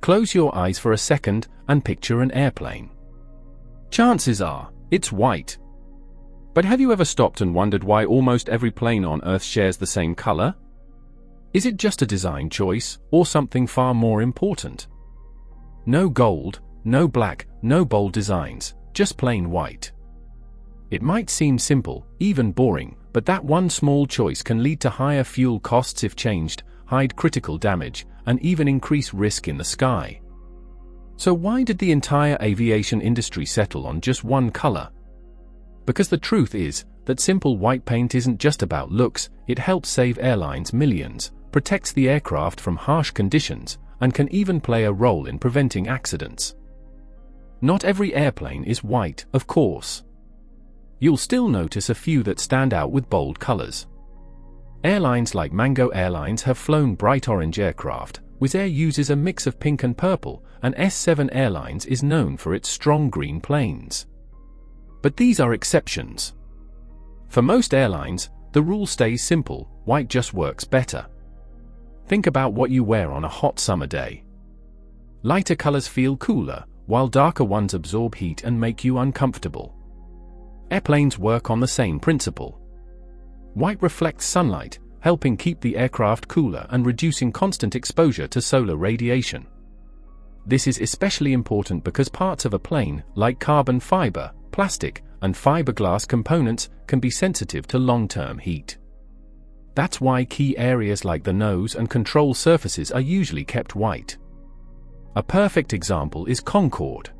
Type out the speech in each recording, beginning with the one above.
Close your eyes for a second and picture an airplane. Chances are, it's white. But have you ever stopped and wondered why almost every plane on Earth shares the same color? Is it just a design choice, or something far more important? No gold, no black, no bold designs, just plain white. It might seem simple, even boring, but that one small choice can lead to higher fuel costs if changed, hide critical damage, and even increase risk in the sky. So why did the entire aviation industry settle on just one color? Because the truth is that simple white paint isn't just about looks, it helps save airlines millions, protects the aircraft from harsh conditions, and can even play a role in preventing accidents. Not every airplane is white, of course. You'll still notice a few that stand out with bold colors. Airlines like Mango Airlines have flown bright orange aircraft, Wizz Air uses a mix of pink and purple, and S7 Airlines is known for its strong green planes. But these are exceptions. For most airlines, the rule stays simple: white just works better. Think about what you wear on a hot summer day. Lighter colors feel cooler, while darker ones absorb heat and make you uncomfortable. Airplanes work on the same principle. White reflects sunlight, helping keep the aircraft cooler and reducing constant exposure to solar radiation. This is especially important because parts of a plane, like carbon fiber, plastic, and fiberglass components, can be sensitive to long-term heat. That's why key areas like the nose and control surfaces are usually kept white. A perfect example is Concorde.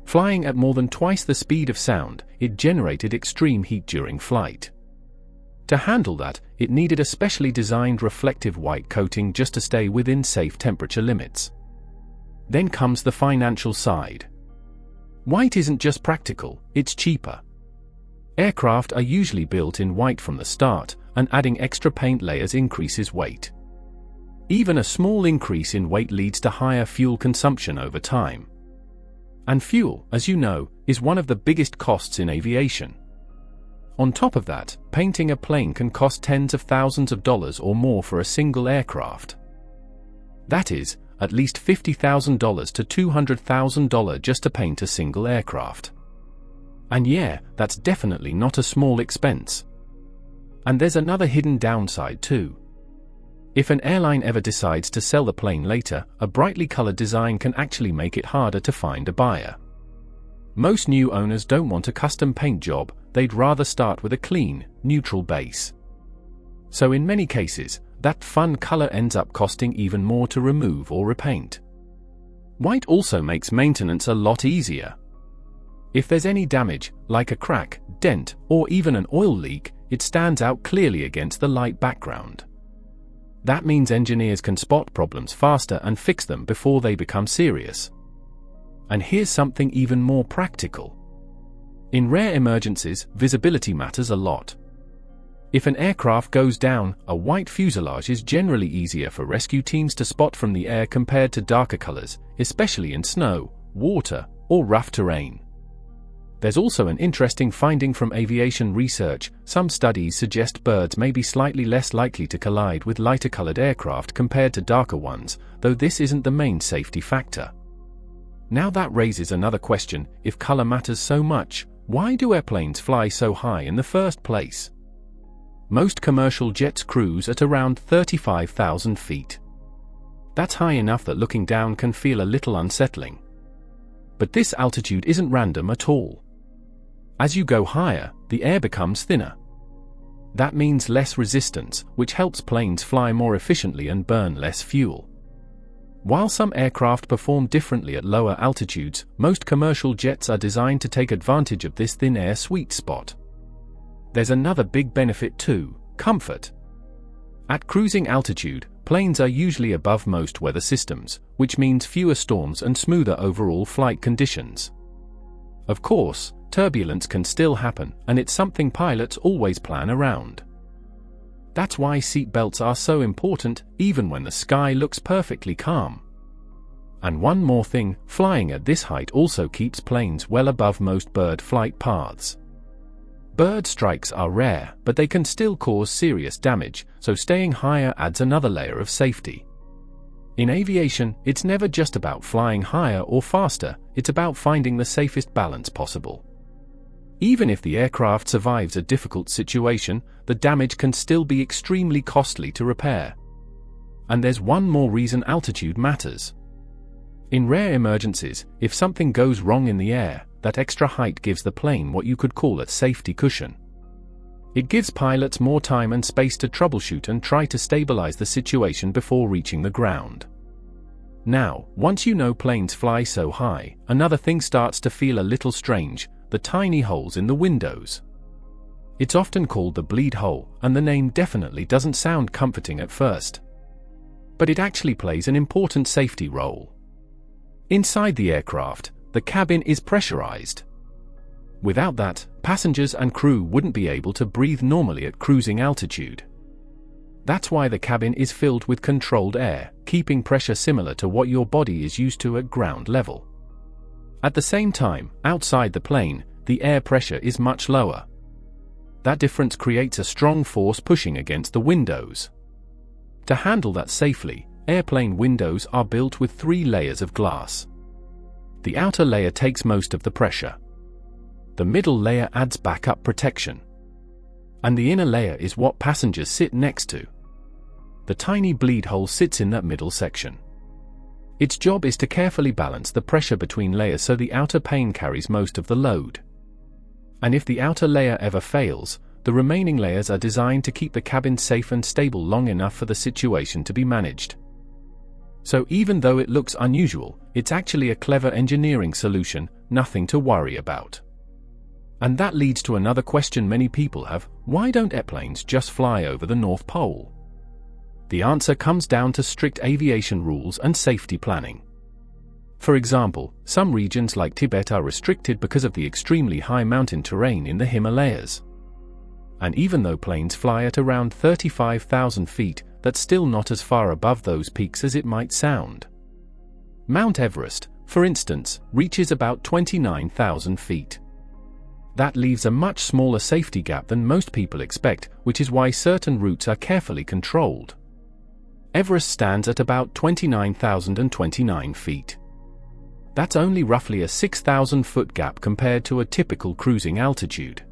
Flying at more than twice the speed of sound, it generated extreme heat during flight. To handle that, it needed a specially designed reflective white coating just to stay within safe temperature limits. Then comes the financial side. White isn't just practical, it's cheaper. Aircraft are usually built in white from the start, and adding extra paint layers increases weight. Even a small increase in weight leads to higher fuel consumption over time. And fuel, as you know, is one of the biggest costs in aviation. On top of that, painting a plane can cost tens of thousands of dollars or more for a single aircraft. That is, at least $50,000 to $200,000 just to paint a single aircraft. And yeah, that's definitely not a small expense. And there's another hidden downside too. If an airline ever decides to sell the plane later, a brightly colored design can actually make it harder to find a buyer. Most new owners don't want a custom paint job, they'd rather start with a clean, neutral base. So in many cases, that fun color ends up costing even more to remove or repaint. White also makes maintenance a lot easier. If there's any damage, like a crack, dent, or even an oil leak, it stands out clearly against the light background. That means engineers can spot problems faster and fix them before they become serious. And here's something even more practical. In rare emergencies, visibility matters a lot. If an aircraft goes down, a white fuselage is generally easier for rescue teams to spot from the air compared to darker colors, especially in snow, water, or rough terrain. There's also an interesting finding from aviation research. Some studies suggest birds may be slightly less likely to collide with lighter-colored aircraft compared to darker ones, though this isn't the main safety factor. Now that raises another question: if color matters so much, why do airplanes fly so high in the first place? Most commercial jets cruise at around 35,000 feet. That's high enough that looking down can feel a little unsettling. But this altitude isn't random at all. As you go higher, the air becomes thinner. That means less resistance, which helps planes fly more efficiently and burn less fuel. While some aircraft perform differently at lower altitudes, most commercial jets are designed to take advantage of this thin air sweet spot. There's another big benefit too: comfort. At cruising altitude, planes are usually above most weather systems, which means fewer storms and smoother overall flight conditions. Of course, turbulence can still happen, and it's something pilots always plan around. That's why seat belts are so important, even when the sky looks perfectly calm. And one more thing, flying at this height also keeps planes well above most bird flight paths. Bird strikes are rare, but they can still cause serious damage, so staying higher adds another layer of safety. In aviation, it's never just about flying higher or faster, it's about finding the safest balance possible. Even if the aircraft survives a difficult situation, the damage can still be extremely costly to repair. And there's one more reason altitude matters. In rare emergencies, if something goes wrong in the air, that extra height gives the plane what you could call a safety cushion. It gives pilots more time and space to troubleshoot and try to stabilize the situation before reaching the ground. Now, once you know planes fly so high, another thing starts to feel a little strange: the tiny holes in the windows. It's often called the bleed hole, and the name definitely doesn't sound comforting at first. But it actually plays an important safety role. Inside the aircraft, the cabin is pressurized. Without that, passengers and crew wouldn't be able to breathe normally at cruising altitude. That's why the cabin is filled with controlled air, keeping pressure similar to what your body is used to at ground level. At the same time, outside the plane, the air pressure is much lower. That difference creates a strong force pushing against the windows. To handle that safely, airplane windows are built with 3 layers of glass. The outer layer takes most of the pressure. The middle layer adds backup protection. And the inner layer is what passengers sit next to. The tiny bleed hole sits in that middle section. Its job is to carefully balance the pressure between layers so the outer pane carries most of the load. And if the outer layer ever fails, the remaining layers are designed to keep the cabin safe and stable long enough for the situation to be managed. So even though it looks unusual, it's actually a clever engineering solution, nothing to worry about. And that leads to another question many people have: why don't airplanes just fly over the North Pole? The answer comes down to strict aviation rules and safety planning. For example, some regions like Tibet are restricted because of the extremely high mountain terrain in the Himalayas. And even though planes fly at around 35,000 feet, that's still not as far above those peaks as it might sound. Mount Everest, for instance, reaches about 29,000 feet. That leaves a much smaller safety gap than most people expect, which is why certain routes are carefully controlled. Everest stands at about 29,029 feet. That's only roughly a 6,000-foot gap compared to a typical cruising altitude.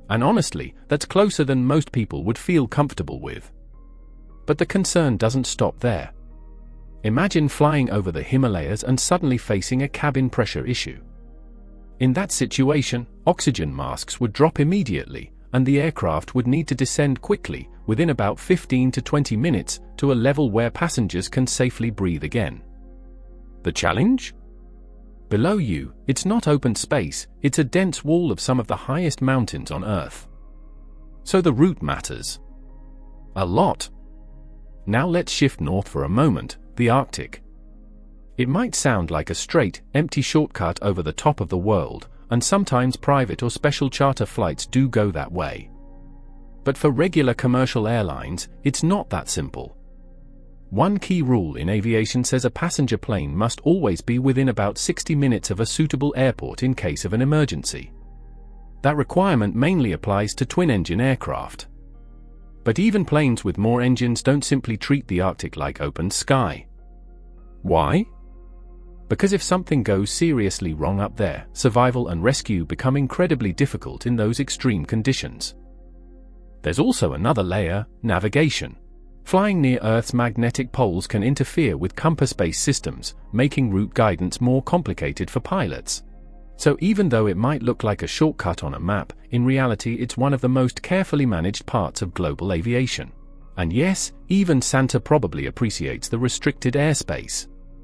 And honestly, that's closer than most people would feel comfortable with. But the concern doesn't stop there. Imagine flying over the Himalayas and suddenly facing a cabin pressure issue. In that situation, oxygen masks would drop immediately, and the aircraft would need to descend quickly, within about 15 to 20 minutes, to a level where passengers can safely breathe again. The challenge? Below you, it's not open space, it's a dense wall of some of the highest mountains on Earth. So the route matters. A lot. Now let's shift north for a moment, the Arctic. It might sound like a straight, empty shortcut over the top of the world, and sometimes private or special charter flights do go that way. But for regular commercial airlines, it's not that simple. One key rule in aviation says a passenger plane must always be within about 60 minutes of a suitable airport in case of an emergency. That requirement mainly applies to twin-engine aircraft. But even planes with more engines don't simply treat the Arctic like open sky. Why? Because if something goes seriously wrong up there, survival and rescue become incredibly difficult in those extreme conditions. There's also another layer: navigation. Flying near Earth's magnetic poles can interfere with compass-based systems, making route guidance more complicated for pilots. So even though it might look like a shortcut on a map, in reality it's one of the most carefully managed parts of global aviation. And yes, even Santa probably appreciates the restricted airspace.